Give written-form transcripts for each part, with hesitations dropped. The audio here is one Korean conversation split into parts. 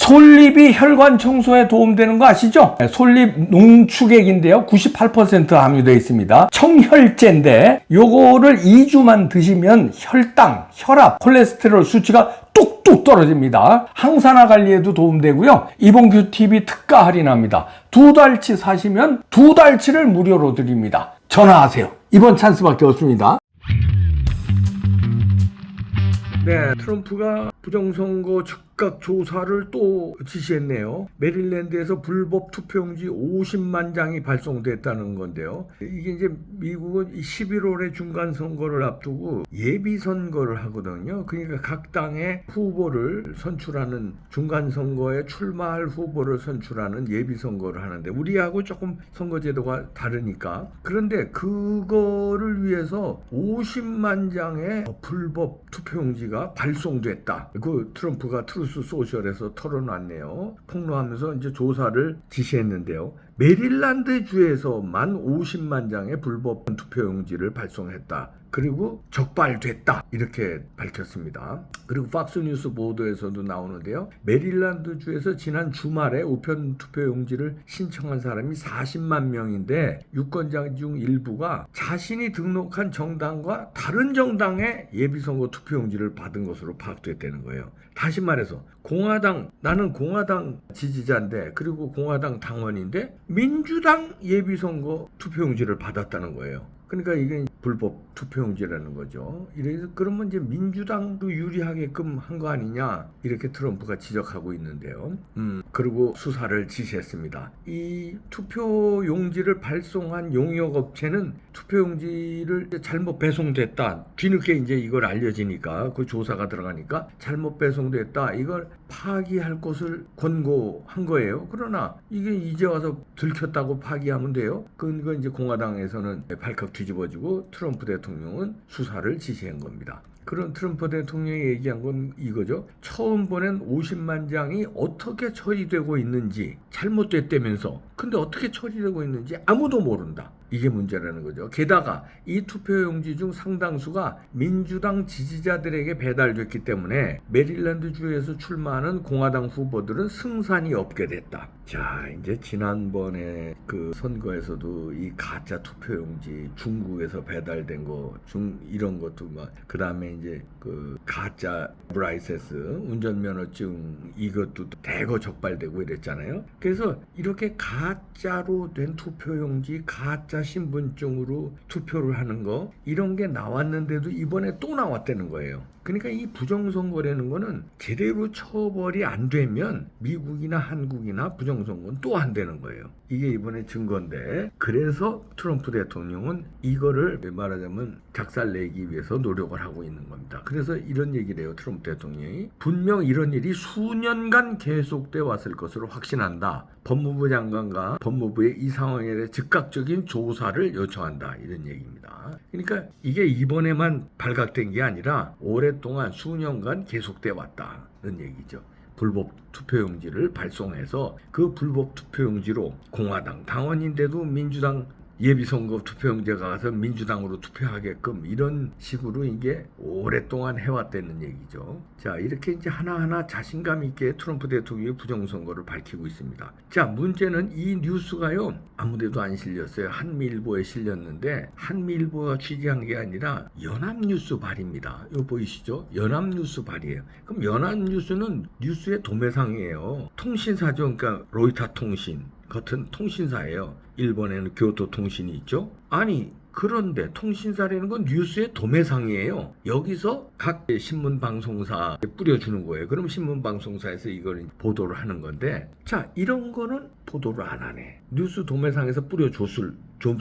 솔잎이 혈관 청소에 도움되는 거 아시죠? 솔잎 농축액인데요. 98% 함유되어 있습니다. 청혈제인데 요거를 2주만 드시면 혈당, 혈압, 콜레스테롤 수치가 뚝뚝 떨어집니다. 항산화 관리에도 도움되고요. 이봉규 TV 특가 할인합니다. 2달치 사시면 2달치를 무료로 드립니다. 전화하세요. 이번 찬스밖에 없습니다. 네, 트럼프가 부정선거 즉각 조사를 또 지시했네요. 메릴랜드에서 불법 투표용지 50만 장이 발송됐다는 건데요. 이게 이제 미국은 11월에 중간선거를 앞두고 예비선거를 하거든요. 그러니까 각 당의 후보를 선출하는, 중간선거에 출마할 후보를 선출하는 예비선거를 하는데 우리하고 조금 선거제도가 다르니까. 그런데 그거를 위해서 50만 장의 불법 투표용지가 발송됐다. 그 트럼프가 트루스 소셜에서 털어놨네요. 폭로하면서 이제 조사를 지시했는데요. 메릴랜드 주에서만 50만 장의 불법 투표용지를 발송했다. 그리고 적발됐다. 이렇게 밝혔습니다. 그리고 팍스뉴스 보도에서도 나오는데요. 메릴랜드 주에서 지난 주말에 우편 투표용지를 신청한 사람이 40만 명인데 유권자 중 일부가 자신이 등록한 정당과 다른 정당의 예비선거 투표용지를 받은 것으로 파악됐다는 거예요. 다시 말해서 나는 공화당 지지자인데, 그리고 공화당 당원인데 민주당 예비선거 투표용지를 받았다는 거예요. 그러니까 이게 불법 투표용지라는 거죠. 이래서 그러면 이제 민주당도 유리하게끔 한 거 아니냐, 이렇게 트럼프가 지적하고 있는데요. 그리고 수사를 지시했습니다. 이 투표용지를 발송한 용역업체는 투표용지를 잘못 배송됐다, 뒤늦게 이제 이걸 알려지니까, 그 조사가 들어가니까 잘못 배송됐다, 이걸 파기할 것을 권고한 거예요. 그러나 이게 이제 와서 들켰다고 파기하면 돼요? 그건 이제 공화당에서는 발칵 뒤집어지고 트럼프 대통령은 수사를 지시한 겁니다. 그런 트럼프 대통령이 얘기한 건 이거죠. 처음 보낸 50만 장이 어떻게 처리되고 있는지, 잘못됐다면서, 근데 어떻게 처리되고 있는지 아무도 모른다. 이게 문제라는 거죠. 게다가 이 투표용지 중 상당수가 민주당 지지자들에게 배달됐기 때문에 메릴랜드 주에서 출마하는 공화당 후보들은 승산이 없게 됐다. 자, 이제 지난번에 그 선거에서도 이 가짜 투표용지 중국에서 배달된 거, 이런 것도 막, 그 다음에 이제 그 가짜 브라이세스 운전면허증, 이것도 대거 적발되고 이랬잖아요. 그래서 이렇게 가짜로 된 투표용지, 가짜 신분증으로 투표를 하는 거, 이런 게 나왔는데도 이번에 또 나왔다는 거예요. 그러니까 이 부정선거라는 거는 제대로 처벌이 안 되면 미국이나 한국이나 부정선거는 또 안 되는 거예요. 이게 이번에 증거인데, 그래서 트럼프 대통령은 이거를 말하자면 작살내기 위해서 노력을 하고 있는 겁니다. 그래서 이런 얘기를 해요. 트럼프 대통령이 분명 이런 일이 수년간 계속돼 왔을 것으로 확신한다. 법무부 장관과 법무부의 이 상황에 대해 즉각적인 조사를 요청한다. 이런 얘기입니다. 그러니까 이게 이번에만 발각된 게 아니라 오랫동안 수년간 계속돼 왔다는 얘기죠. 불법 투표용지를 발송해서 그 불법 투표용지로 공화당 당원인데도 민주당 예비선거 투표용지가 가서 민주당으로 투표하게끔, 이런 식으로 이게 오랫동안 해왔다는 얘기죠. 자, 이렇게 이제 하나하나 자신감 있게 트럼프 대통령이 부정선거를 밝히고 있습니다. 자, 문제는 이 뉴스가요, 아무데도 안 실렸어요. 한미일보에 실렸는데, 한미일보가 취재한 게 아니라 연합뉴스 발입니다. 이거 보이시죠? 연합뉴스 발이에요. 그럼 연합뉴스는 뉴스의 도매상이에요. 통신사죠. 그러니까 로이터 통신 같은 통신사예요. 일본에는 교토통신이 있죠. 아니, 그런데 통신사라는 건 뉴스의 도매상이에요. 여기서 각 신문방송사에 뿌려주는 거예요. 그럼 신문방송사에서 이걸 보도를 하는 건데, 자, 이런 거는 보도를 안 하네. 뉴스 도매상에서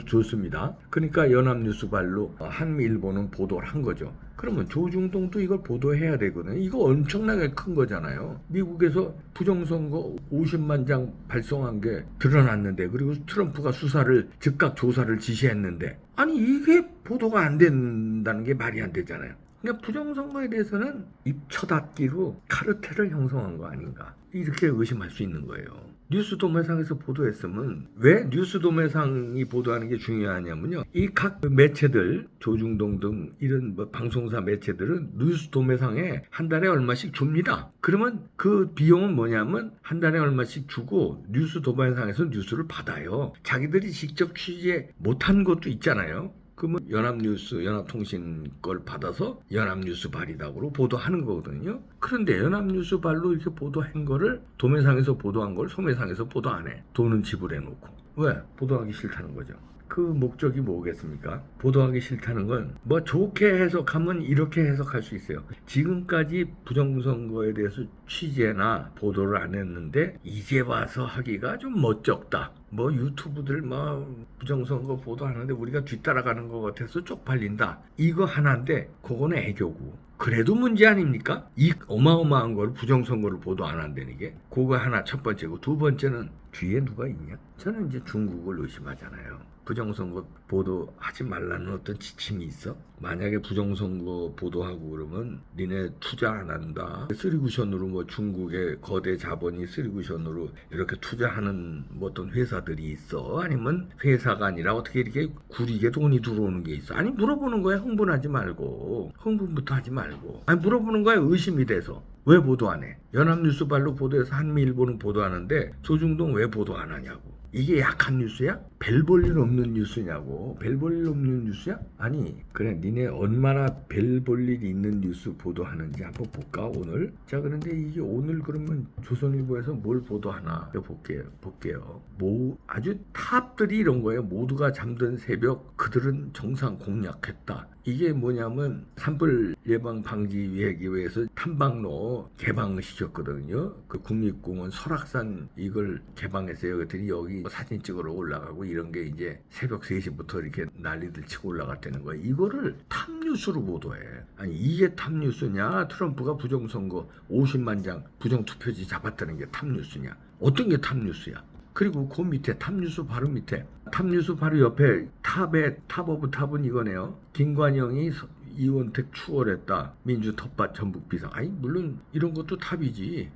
줬습니다. 그러니까 연합뉴스발로 한미일보는 보도를 한 거죠. 그러면 조중동도 이걸 보도해야 되거든요. 이거 엄청나게 큰 거잖아요. 미국에서 부정선거 50만 장 발송한 게 드러났는데, 그리고 트럼프가 즉각 조사를 지시했는데, 아니 이게 보도가 안 된다는 게 말이 안 되잖아요. 그러니까 부정선거에 대해서는 입처닫기로 카르텔을 형성한 거 아닌가 이렇게 의심할 수 있는 거예요. 뉴스도매상에서 보도했으면 왜 뉴스도매상이 보도하는 게 중요하냐면요. 이 각 매체들 조중동 등 이런 뭐 방송사 매체들은 뉴스도매상에 한 달에 얼마씩 줍니다. 그러면 그 비용은 뭐냐면 한 달에 얼마씩 주고 뉴스도매상에서 뉴스를 받아요. 자기들이 직접 취재 못한 것도 있잖아요. 그러면 연합뉴스, 연합통신 걸 받아서 연합뉴스 발이다고 보도하는 거거든요. 그런데 연합뉴스 발로 이렇게 보도한 거를 도매상에서 보도한 걸 소매상에서 보도 안 해. 돈은 지불해놓고. 왜? 보도하기 싫다는 거죠. 그 목적이 뭐겠습니까? 보도하기 싫다는 건 뭐 좋게 해석하면 이렇게 해석할 수 있어요. 지금까지 부정선거에 대해서 취재나 보도를 안 했는데 이제 와서 하기가 좀 멋쩍다. 뭐 유튜브들 뭐 부정선거 보도하는데 우리가 뒤따라가는 것 같아서 쪽팔린다. 이거 하나인데 그거는 애교고. 그래도 문제 아닙니까? 이 어마어마한 걸 부정선거를 보도 안 한다는 게 그거 하나 첫 번째고 두 번째는 뒤에 누가 있냐? 저는 이제 중국을 의심하잖아요. 부정선거 보도하지 말라는 어떤 지침이 있어? 만약에 부정선거 보도하고 그러면 니네 투자 안 한다. 쓰리구션으로 뭐 중국의 거대 자본이 쓰리구션으로 이렇게 투자하는 뭐 어떤 회사들이 있어? 아니면 회사가 아니라 어떻게 이렇게 구리게 돈이 들어오는 게 있어? 아니 물어보는 거야. 흥분하지 말고. 흥분부터 하지 말고. 아니 물어보는 거야. 의심이 돼서. 왜 보도 안 해? 연합뉴스발로 보도해서 한미일보는 보도하는데 조중동 왜 보도 안 하냐고. 이게 약한 뉴스야? 별 볼 일 없는 뉴스냐고. 별 볼 일 없는 뉴스야? 아니 그래 니네 얼마나 별 볼 일이 있는 뉴스 보도하는지 한번 볼까 오늘? 자 그런데 이게 오늘 그러면 조선일보에서 뭘 보도하나 볼게요. 뭐 아주 탑들이 이런 거예요. 모두가 잠든 새벽 그들은 정상 공략했다. 이게 뭐냐면 산불 예방 방지 위하기 위해서 탐방로 개방시켰거든요. 그 국립공원 설악산 이걸 개방했어요. 그랬더니 여기 사진 찍으러 올라가고 이런 게 이제 새벽 3시부터 이렇게 난리들 치고 올라갔다는 거예요. 이거를 탑뉴스로 보도해. 아니 이게 탑뉴스냐? 트럼프가 부정선거 50만 장 부정투표지 잡았다는 게 탑뉴스냐? 어떤 게 탑뉴스야? 그리고 그 밑에 탑뉴스 바로 밑에 탑뉴스 바로 옆에 탑의 탑 오브 탑은 이거네요. 김관영이 이원택 추월했다. 민주 텃밭 전북 비상. 아니 물론 이런 것도 탑이지.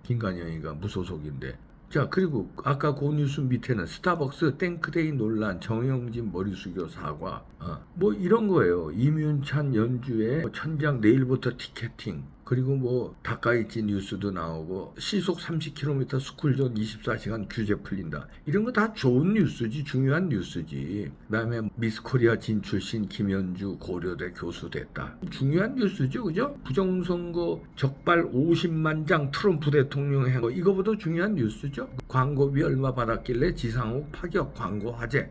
김관영이가 무소속인데. 자 그리고 아까 그 뉴스 밑에는 스타벅스 땡크데이 논란 정영진 머리 숙여 사과 뭐 이런 거예요. 이윤찬 연주에 천장 내일부터 티켓팅 그리고 뭐 다카이치 뉴스도 나오고 시속 30km 스쿨존 24시간 규제 풀린다. 이런 거 다 좋은 뉴스지 중요한 뉴스지. 그다음에 미스코리아 진출신 김현주 고려대 교수 됐다. 중요한 뉴스죠. 그죠? 부정선거 적발 50만 장 트럼프 대통령 한 거 이거보다 중요한 뉴스죠. 광고비 얼마 받았길래 지상욱 파격 광고 화제.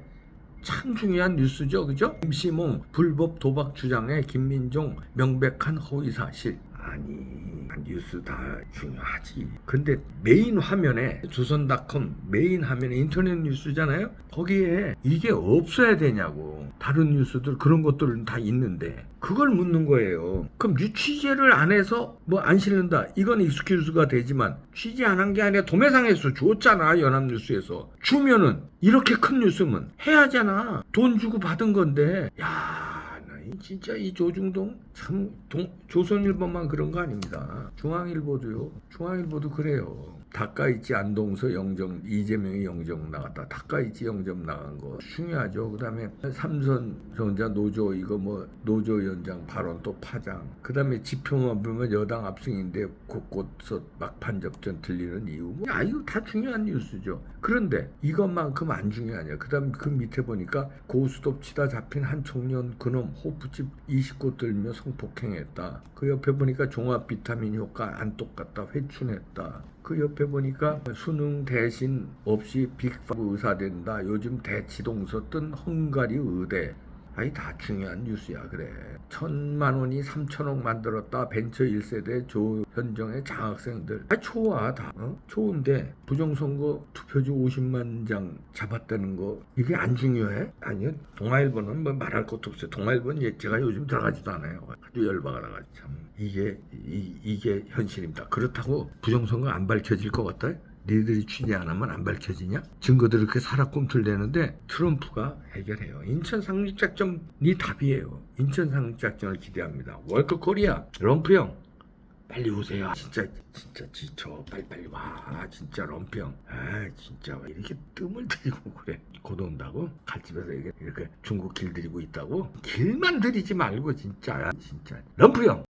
참 중요한 뉴스죠. 그죠? 임시몽 불법 도박 주장에 김민종 명백한 허위사실. 아니 뉴스 다 중요하지. 근데 메인 화면에 조선닷컴 메인 화면에 인터넷 뉴스잖아요. 거기에 이게 없어야 되냐고. 다른 뉴스들 그런 것들은 다 있는데 그걸 묻는 거예요. 그럼 취재를 안 해서 뭐 안 실는다. 이건 익스큐즈가 되지만 취재 안 한 게 아니라 도매상에서 줬잖아. 연합뉴스에서 주면은 이렇게 큰 뉴스면 해야잖아. 돈 주고 받은 건데 야 진짜 이 조중동 참 조선일보만 그런 거 아닙니다. 중앙일보도요. 중앙일보도 그래요. 다카이치 안동서 영정 이재명이 영정 나갔다. 다카이치 영정 나간 거 중요하죠. 그다음에 삼성전자 노조 이거 뭐 노조 연장 발언 또 파장. 그다음에 지표만 보면 여당 압승인데 곳곳서 막판 접전 들리는 이유. 이거 다 중요한 뉴스죠. 그런데 이것만큼 안 중요하냐. 그다음 그 밑에 보니까 고스톱 치다 잡힌 한 청년 그놈 호프집 20곳 들며 성폭행했다. 그 옆에 보니까 종합 비타민 효과 안 똑같다. 회춘했다. 그 옆에 보니까 수능 대신 없이 빅파브 의사 된다. 요즘 대치동서 뜬 헝가리 의대. 아니 다 중요한 뉴스야. 그래 1,000만 원이 3,000억 만들었다. 벤처 1세대 조현정의 장학생들. 좋아 다 좋은데 부정선거 투표지 50만 장 잡았다는 거 이게 안 중요해? 아니요. 동아일보는 뭐 말할 것도 없어요. 동아일보는 제가 요즘 들어가지도 않아요. 아주 열받아가지고 참 이게 현실입니다. 그렇다고 부정선거 안 밝혀질 것 같아요? 니들이 취재 안 하면 안 밝혀지냐? 증거들을 이렇게 살아 꿈틀대는데 트럼프가 해결해요. 인천 상륙작전이 답이에요. 인천 상륙작전을 기대합니다. 월크 코리아 럼프 형 빨리 오세요. 진짜 지쳐. 빨리 와. 진짜 럼프 형. 아 진짜 이렇게 뜸을 들이고 그래. 곧 온다고? 갈집에서 이렇게 중국 길 들이고 있다고? 길만 들이지 말고 진짜 럼프 형